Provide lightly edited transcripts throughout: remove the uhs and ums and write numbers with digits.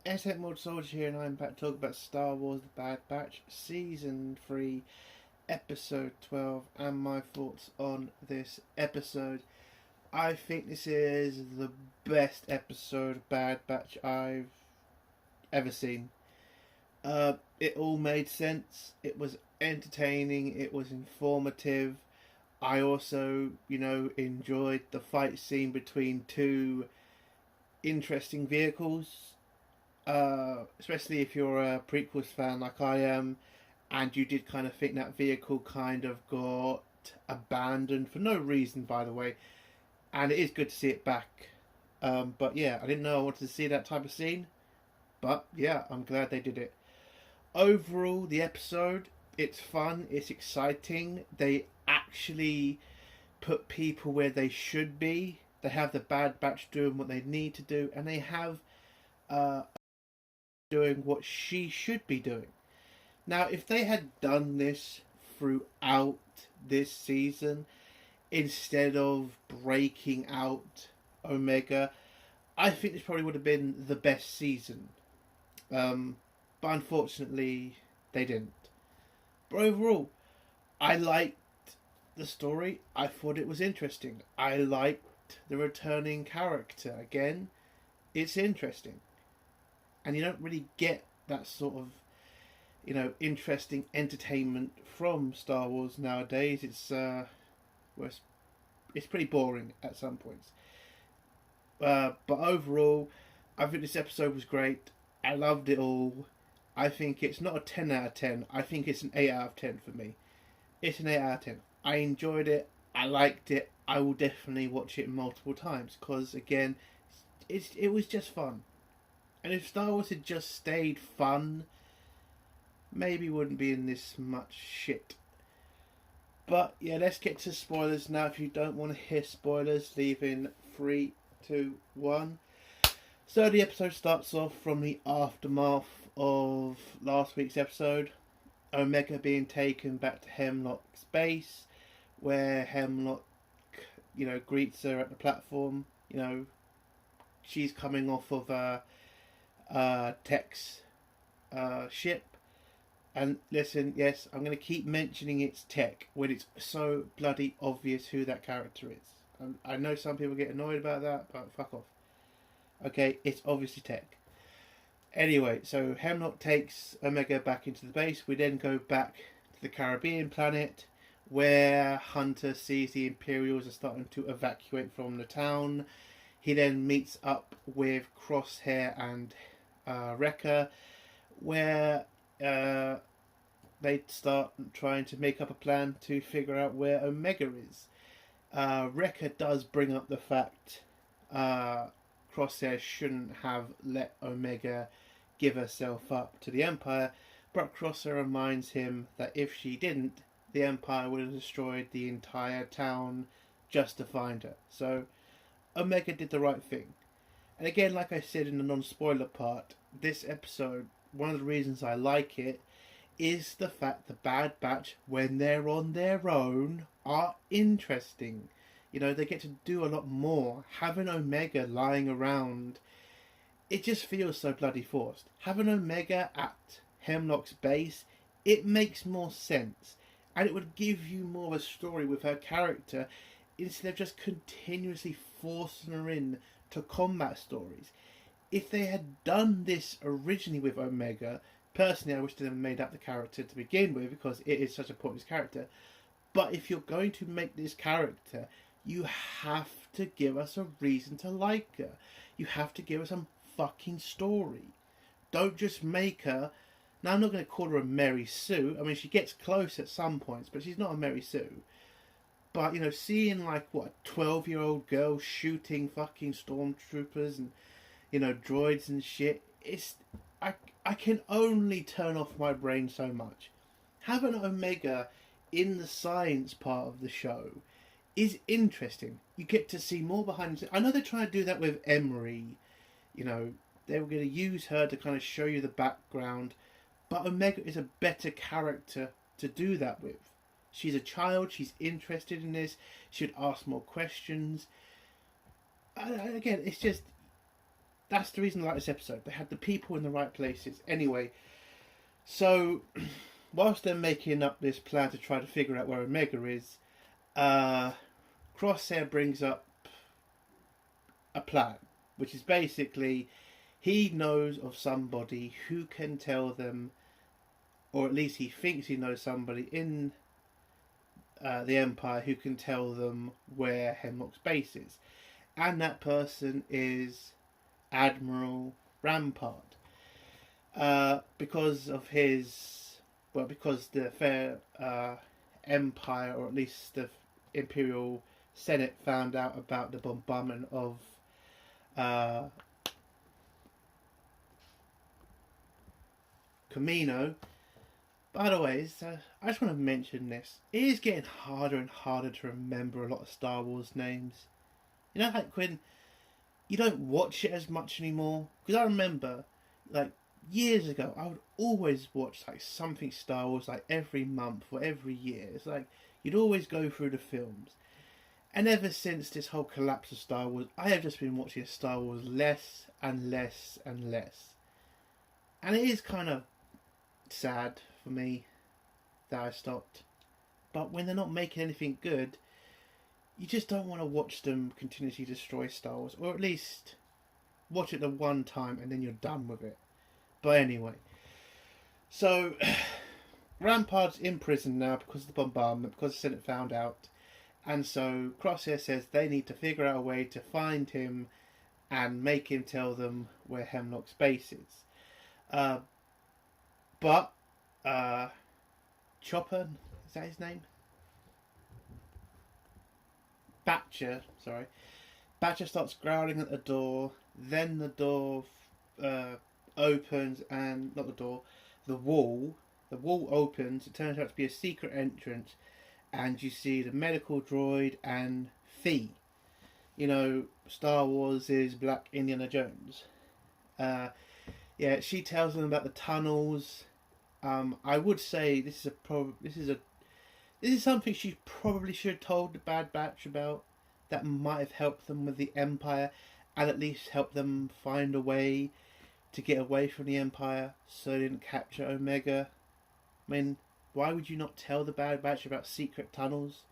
SF Mod Soldier here, and I'm back to talk about Star Wars The Bad Batch, Season 3, Episode 12, and my thoughts on this episode. I think this is the best episode of Bad Batch I've ever seen. It all made sense, it was entertaining, it was informative. I also, enjoyed the fight scene between two interesting vehicles, especially if you're a prequels fan like I am, and you did kind of think that vehicle kind of got abandoned for no reason, by the way, and it is good to see it back. But yeah, I didn't know I wanted to see that type of scene, but yeah, I'm glad they did it. Overall, the episode, it's fun, it's exciting. They actually put people where they should be. They have the Bad Batch doing what they need to do, and they have uh, doing what she should be doing. Now, if they had done this throughout this season instead of breaking out Omega, I think this probably would have been the best season. Um, but unfortunately, they didn't. But overall, I liked the story. I thought it was interesting. I liked the returning character. Again, it's interesting. And you don't really get that sort of interesting entertainment from Star Wars nowadays. Well, it's pretty boring at some points. But overall, I think this episode was great. I loved it all. I think it's not a 10 out of 10. I think it's an 8 out of 10 for me. It's an 8 out of 10. I enjoyed it. I liked it. I will definitely watch it multiple times because, again, it was just fun. And if Star Wars had just stayed fun, maybe wouldn't be in this much shit. But yeah, let's get to spoilers now. If you don't want to hear spoilers, leave in 3, 2, 1. So the episode starts off from the aftermath of last week's episode. Omega being taken back to Hemlock's base, where Hemlock, greets her at the platform. She's coming off of Tech's ship. And listen, yes, I'm going to keep mentioning it's Tech when it's so bloody obvious who that character is. I know some people get annoyed about that, but fuck off. Okay, it's obviously Tech. Anyway, so Hemlock takes Omega back into the base. We then go back to the Caribbean planet where Hunter sees the Imperials are starting to evacuate from the town. He then meets up with Crosshair and Wrecker, where they start trying to make up a plan to figure out where Omega is. Wrecker does bring up the fact Crosshair shouldn't have let Omega give herself up to the Empire, but Crosshair reminds him that if she didn't, the Empire would have destroyed the entire town just to find her. So Omega did the right thing. And again, like I said in the non-spoiler part, this episode, one of the reasons I like it is the fact the Bad Batch, when they're on their own, are interesting. They get to do a lot more. Having Omega lying around, it just feels so bloody forced. Having Omega at Hemlock's base, it makes more sense. And it would give you more of a story with her character instead of just continuously forcing her in to combat stories. If they had done this originally with Omega, personally I wish they never made up the character to begin with because it is such a pointless character. But if you're going to make this character, you have to give us a reason to like her. You have to give us some fucking story. Don't just make her... Now, I'm not going to call her a Mary Sue. I mean, she gets close at some points, but she's not a Mary Sue. But, seeing, a 12-year-old girl shooting fucking stormtroopers and, droids and shit, I can only turn off my brain so much. Having Omega in the science part of the show is interesting. You get to see more behind the scenes. I know they're trying to do that with Emery. They were going to use her to kind of show you the background. But Omega is a better character to do that with. She's a child. She's interested in this. She would ask more questions. Again, it's just... that's the reason I like this episode. They had the people in the right places. Anyway, so whilst they're making up this plan to try to figure out where Omega is, Crosshair brings up a plan, which is basically he knows of somebody who can tell them, or at least he thinks he knows somebody in the Empire who can tell them where Hemlock's base is. And that person is Admiral Rampart. Because of his, well, because the fair Empire, or at least the Imperial Senate, found out about the bombardment of Kamino. By the way, I just want to mention this. It is getting harder and harder to remember a lot of Star Wars names. You know, like when you don't watch it as much anymore? Because I remember, like, years ago, I would always watch, like, something Star Wars, like, every month or every year. It's like, you'd always go through the films. And ever since this whole collapse of Star Wars, I have just been watching Star Wars less and less and less. And it is kind of sad for me that I stopped. But when they're not making anything good, you just don't want to watch them continuously destroy Star Wars. Or at least watch it the one time and then you're done with it. But anyway. So, Rampart's in prison now because of the bombardment, because the Senate found out. And so Crosshair says they need to figure out a way to find him and make him tell them where Hemlock's base is. But Chopper, is that his name? Batcher starts growling at the door. Then the door opens, and not the door, the wall. The wall opens. It turns out to be a secret entrance, and you see the medical droid and Fee. You know, Star Wars is Black Indiana Jones. Yeah, she tells them about the tunnels. I would say this is something she probably should have told the Bad Batch about. That might have helped them with the Empire, and at least helped them find a way to get away from the Empire, so they didn't capture Omega. I mean, why would you not tell the Bad Batch about secret tunnels?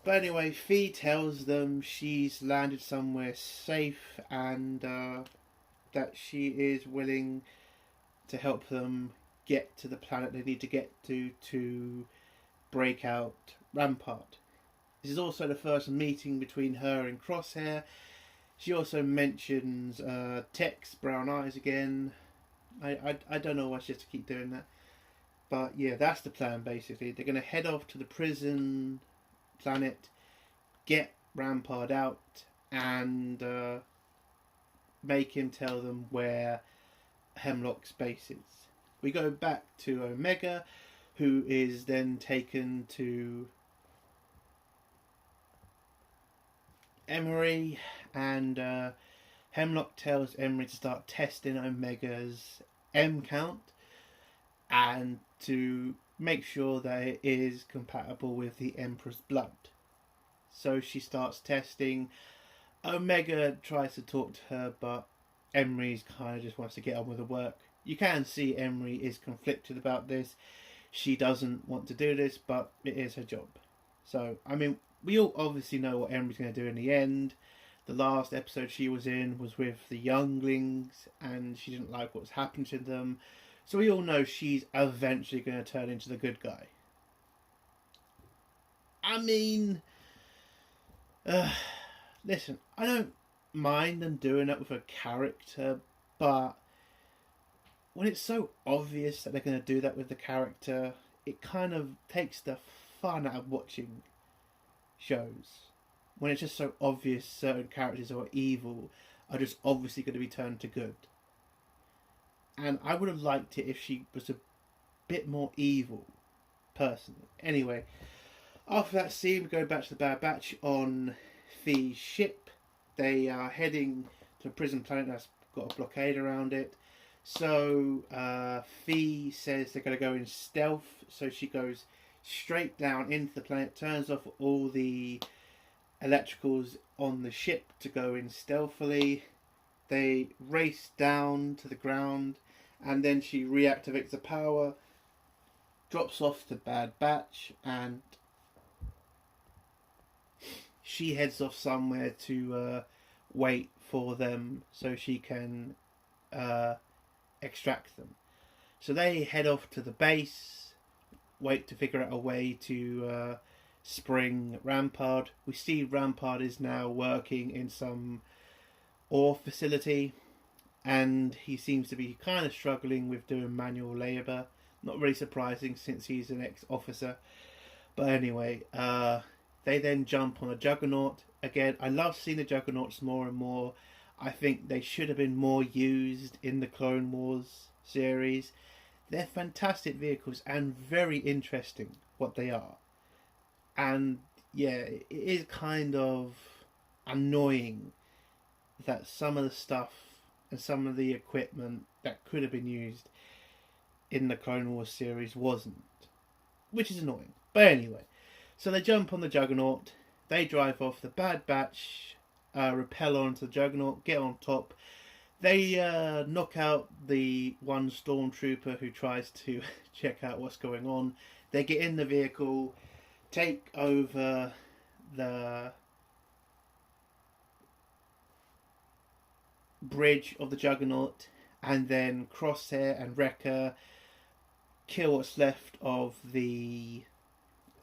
But anyway, Fee tells them she's landed somewhere safe, and that she is willing to help them get to the planet they need to get to break out Rampart. This is also the first meeting between her and Crosshair. She also mentions Tech's brown eyes again. I don't know why she has to keep doing that. But yeah, that's the plan basically. They're going to head off to the prison planet, get Rampart out, and make him tell them where Hemlock's base is. We go back to Omega, who is then taken to Emery, and Hemlock tells Emery to start testing Omega's M count and to make sure that it is compatible with the Emperor's blood. So she starts testing. Omega tries to talk to her, but Emery's kind of just wants to get on with the work. You can see Emery is conflicted about this. She doesn't want to do this, but it is her job. So, I mean, we all obviously know what Emery's going to do in the end. The last episode she was in was with the younglings, and she didn't like what was happening to them. So we all know she's eventually going to turn into the good guy. I mean, listen, I don't mind them doing that with a character, but when it's so obvious that they're going to do that with the character, it kind of takes the fun out of watching shows. When it's just so obvious certain characters who are evil are just obviously going to be turned to good. And I would have liked it if she was a bit more evil, personally. Anyway, after that scene, we go back to the Bad Batch on Fee's ship. They are heading to a prison planet that's got a blockade around it. So Fee says they're going to go in stealth. So she goes straight down into the planet, turns off all the electricals on the ship to go in stealthily. They race down to the ground, and then she reactivates the power, drops off the Bad Batch, and she heads off somewhere to wait for them so she can extract them. So they head off to the base, wait to figure out a way to spring Rampart. We see Rampart is now working in some ore facility, and he seems to be kind of struggling with doing manual labour. Not really surprising since he's an ex-officer. But anyway, they then jump on a Juggernaut. Again, I love seeing the Juggernauts more and more. I think they should have been more used in the Clone Wars series. They're fantastic vehicles and very interesting what they are. And yeah, it is kind of annoying that some of the stuff and some of the equipment that could have been used in the Clone Wars series wasn't, which is annoying. But anyway, so they jump on the Juggernaut, they drive off, the Bad Batch rappel onto the Juggernaut, get on top. They knock out the one stormtrooper who tries to check out what's going on. They get in the vehicle, take over the bridge of the Juggernaut, and then Crosshair and Wrecker kill what's left of the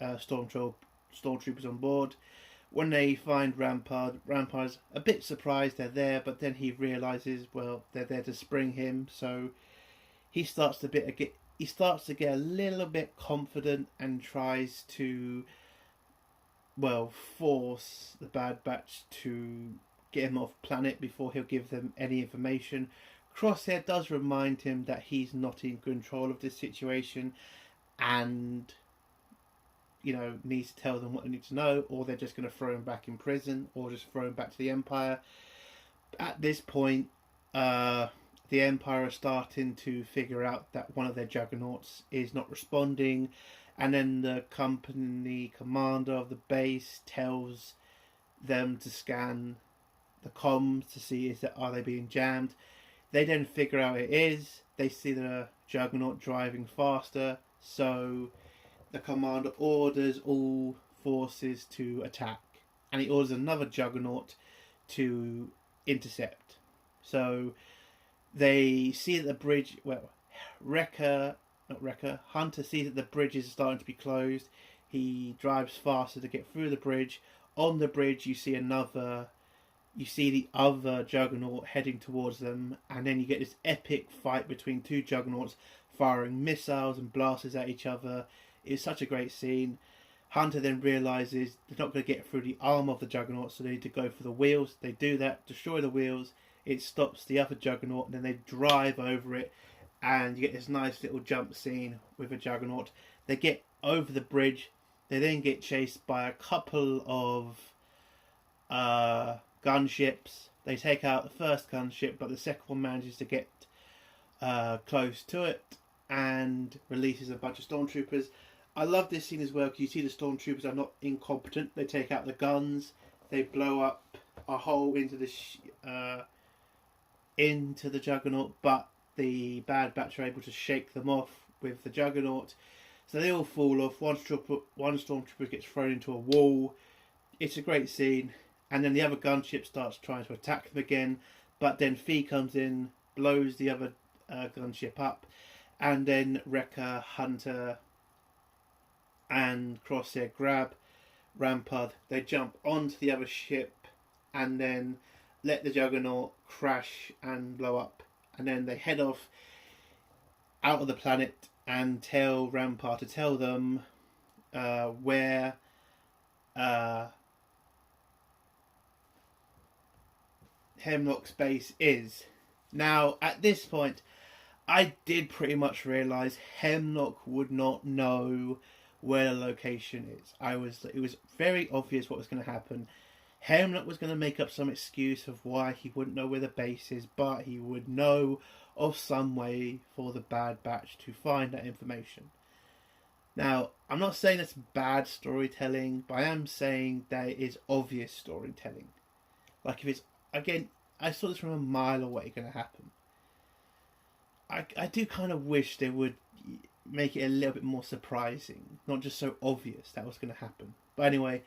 stormtroopers on board. When they find Rampart's a bit surprised they're there, but then he realises, well, they're there to spring him, so he starts to get a little bit confident and tries to, well, force the Bad Batch to get him off planet before he'll give them any information. Crosshair does remind him that he's not in control of this situation and, you know, needs to tell them what they need to know, or they're just going to throw him back in prison or just throw him back to the Empire. At this point, the Empire are starting to figure out that one of their Juggernauts is not responding, and then the company commander of the base tells them to scan the comms to see are they being jammed. They then figure out it is. They see the Juggernaut driving faster, so the commander orders all forces to attack, and he orders another Juggernaut to intercept. So they see that the bridge, well, Hunter sees that the bridge is starting to be closed. He drives faster to get through the bridge. On the bridge, you see the other Juggernaut heading towards them, and then you get this epic fight between two Juggernauts firing missiles and blasters at each other. It's such a great scene. Hunter then realises they're not going to get through the arm of the Juggernaut, so they need to go for the wheels. They do that, destroy the wheels. It stops the other Juggernaut, and then they drive over it, and you get this nice little jump scene with a Juggernaut. They get over the bridge. They then get chased by a couple of gunships. They take out the first gunship, but the second one manages to get close to it and releases a bunch of stormtroopers. I love this scene as well because you see the stormtroopers are not incompetent. They take out the guns, they blow up a hole into the Juggernaut, but the Bad Batch are able to shake them off with the Juggernaut. So they all fall off. One stormtrooper gets thrown into a wall. It's a great scene. And then the other gunship starts trying to attack them again, but then Fee comes in, blows the other gunship up, and then Wrecker, Hunter, and Crosshair grab Rampart. They jump onto the other ship, and then let the Juggernaut crash and blow up. And then they head off out of the planet and tell Rampart to tell them where Hemlock's base is. Now, at this point, I did pretty much realise Hemlock would not know where the location is. It was very obvious what was going to happen. Hemlock was going to make up some excuse of why he wouldn't know where the base is, but he would know of some way for the Bad Batch to find that information. Now, I'm not saying that's bad storytelling, but I am saying that it is obvious storytelling. Like, if it's, again, I saw this from a mile away going to happen. I do kind of wish they would make it a little bit more surprising, not just so obvious that was going to happen. But anyway,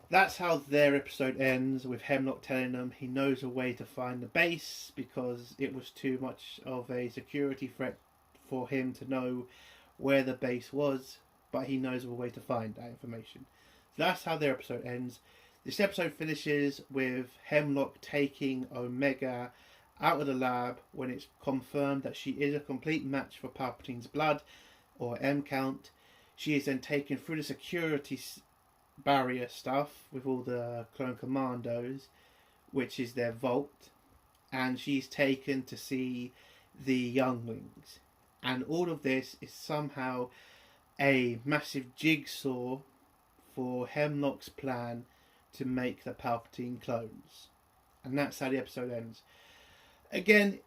that's how their episode ends, with Hemlock telling them he knows a way to find the base because it was too much of a security threat for him to know where the base was, but he knows of a way to find that information. So that's how their episode ends. This episode finishes with Hemlock taking Omega out of the lab when it's confirmed that she is a complete match for Palpatine's blood, or M count. She is then taken through the security barrier stuff with all the clone commandos, which is their vault, and she's taken to see the younglings. And all of this is somehow a massive jigsaw for Hemlock's plan to make the Palpatine clones. And that's how the episode ends. Again,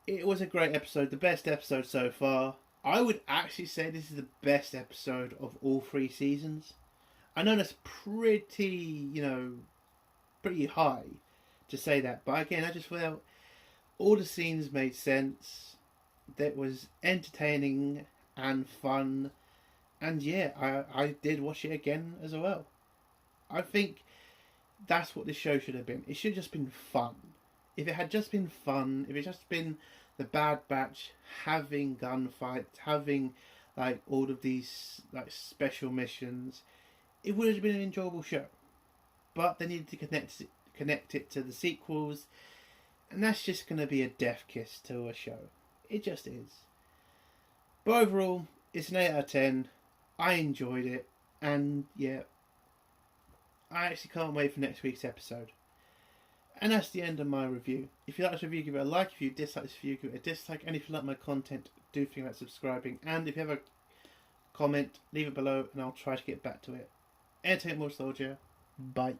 it was a great episode, the best episode so far. I would actually say this is the best episode of all 3 seasons. I know that's pretty high to say that, but again, I just felt all the scenes made sense. That was entertaining and fun, and yeah, I did watch it again as well. I think that's what this show should have been. It should have just been fun. If it had just been fun, if it just been the Bad Batch having gunfights, having like all of these like special missions, it would have been an enjoyable show. But they needed to connect it to the sequels, and that's just going to be a death kiss to a show. It just is. But overall, it's an 8 out of 10. I enjoyed it, and yeah, I actually can't wait for next week's episode. And that's the end of my review. If you like this review, give it a like. If you dislike this review, give it a dislike. And if you like my content, do think about subscribing. And if you have a comment, leave it below and I'll try to get back to it. Entertainment Soldier. Bye.